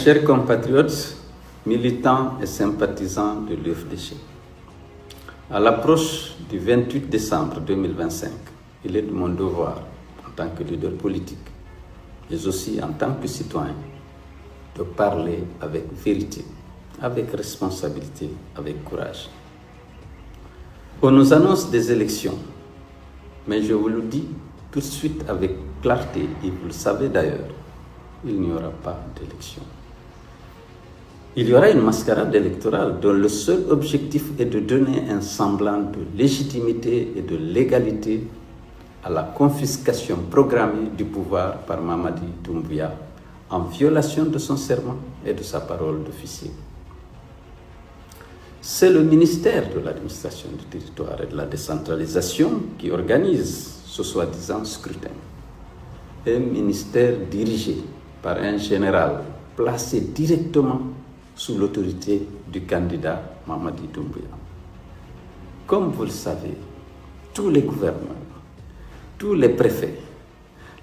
chers compatriotes, militants et sympathisants de l'UFDG, à l'approche du 28 décembre 2025, il est de mon devoir, en tant que leader politique, mais aussi en tant que citoyen, de parler avec vérité, avec responsabilité, avec courage. On nous annonce des élections, mais je vous le dis tout de suite avec clarté, et vous le savez d'ailleurs, il n'y aura pas d'élection. Il y aura une mascarade électorale dont le seul objectif est de donner un semblant de légitimité et de légalité à la confiscation programmée du pouvoir par Mamadi Doumbouya en violation de son serment et de sa parole d'officier. C'est le ministère de l'administration du territoire et de la décentralisation qui organise ce soi-disant scrutin. Un ministère dirigé par un général placé directement sous l'autorité du candidat Mamadi Doumbouya. Comme vous le savez, tous les gouverneurs, tous les préfets,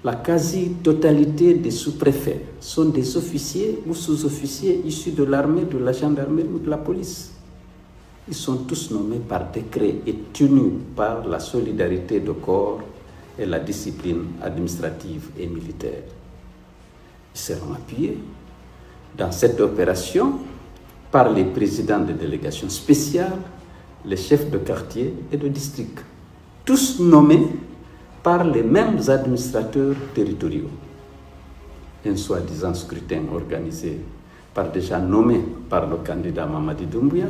la quasi-totalité des sous-préfets sont des officiers ou sous-officiers issus de l'armée, de la gendarmerie ou de la police. Ils sont tous nommés par décret et tenus par la solidarité de corps et la discipline administrative et militaire. Ils seront appuyés dans cette opération par les présidents de délégations spéciales, les chefs de quartier et de district, tous nommés par les mêmes administrateurs territoriaux. Un soi-disant scrutin organisé par déjà nommé par le candidat Mamadi Doumbouya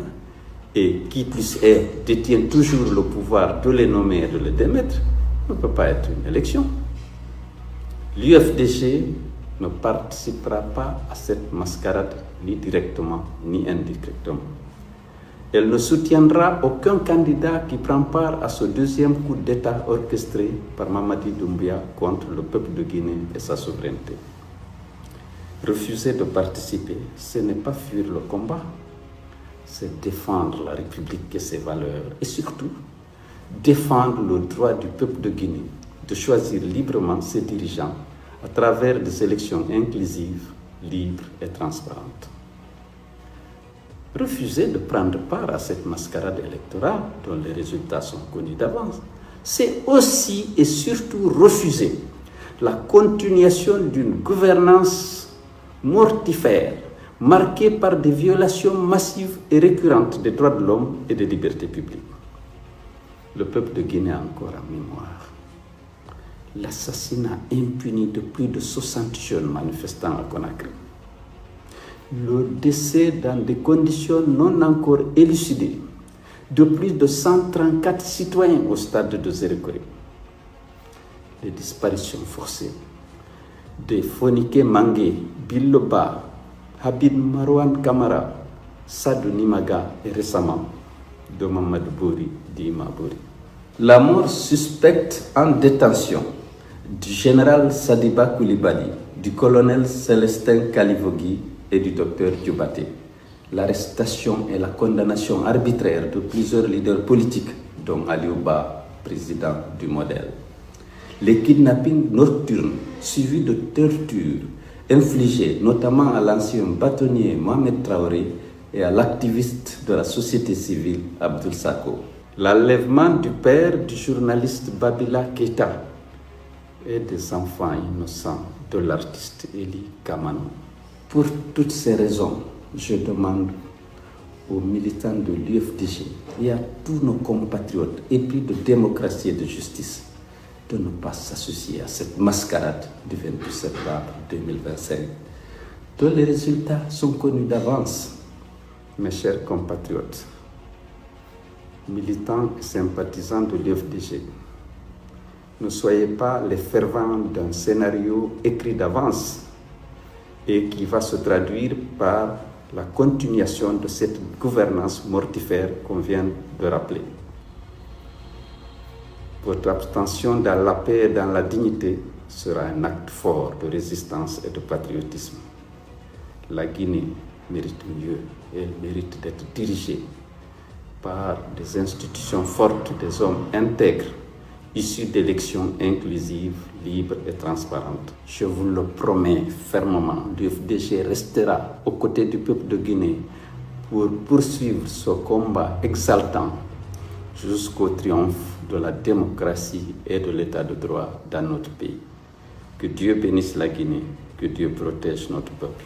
et qui plus est détient toujours le pouvoir de les nommer et de les démettre, ne peut pas être une élection. L'UFDG ne participera pas à cette mascarade ni directement ni indirectement. Elle ne soutiendra aucun candidat qui prend part à ce deuxième coup d'État orchestré par Mamadi Doumbouya contre le peuple de Guinée et sa souveraineté. Refuser de participer, ce n'est pas fuir le combat, c'est défendre la République et ses valeurs et surtout défendre le droit du peuple de Guinée de choisir librement ses dirigeants à travers des élections inclusives, libres et transparentes. Refuser de prendre part à cette mascarade électorale dont les résultats sont connus d'avance, c'est aussi et surtout refuser la continuation d'une gouvernance mortifère marquée par des violations massives et récurrentes des droits de l'homme et des libertés publiques. Le peuple de Guinée a encore en mémoire l'assassinat impuni de plus de 60 jeunes manifestants à Conakry, le décès dans des conditions non encore élucidées de plus de 134 citoyens au stade de Zérékoré, les disparitions forcées de Fonike Mangé, Biloba, Habib Marwan Kamara, Sadou Nimaga et récemment de Mamadou Bori Dima Bori. La mort suspecte en détention du général Sadiba Koulibaly, du colonel Célestin Kalivogui et du docteur Diobaté. L'arrestation et la condamnation arbitraire de plusieurs leaders politiques, dont Aliouba, président du Modèle. Les kidnappings nocturnes suivis de tortures infligées notamment à l'ancien bâtonnier Mohamed Traoré et à l'activiste de la société civile Abdoul Sako. L'enlèvement du père du journaliste Babila Keita et des enfants innocents de l'artiste Eli Kamano. Pour toutes ces raisons, je demande aux militants de l'UFDG et à tous nos compatriotes épris de démocratie et de justice de ne pas s'associer à cette mascarade du 28 septembre 2025, dont les résultats sont connus d'avance. Mes chers compatriotes, militants et sympathisants de l'UFDG, ne soyez pas les fervents d'un scénario écrit d'avance et qui va se traduire par la continuation de cette gouvernance mortifère qu'on vient de rappeler. Votre abstention dans la paix et dans la dignité sera un acte fort de résistance et de patriotisme. La Guinée mérite mieux et elle mérite d'être dirigée par des institutions fortes, des hommes intègres issue d'élections inclusives, libres et transparentes. Je vous le promets fermement, l'UFDG restera aux côtés du peuple de Guinée pour poursuivre ce combat exaltant jusqu'au triomphe de la démocratie et de l'état de droit dans notre pays. Que Dieu bénisse la Guinée, que Dieu protège notre peuple.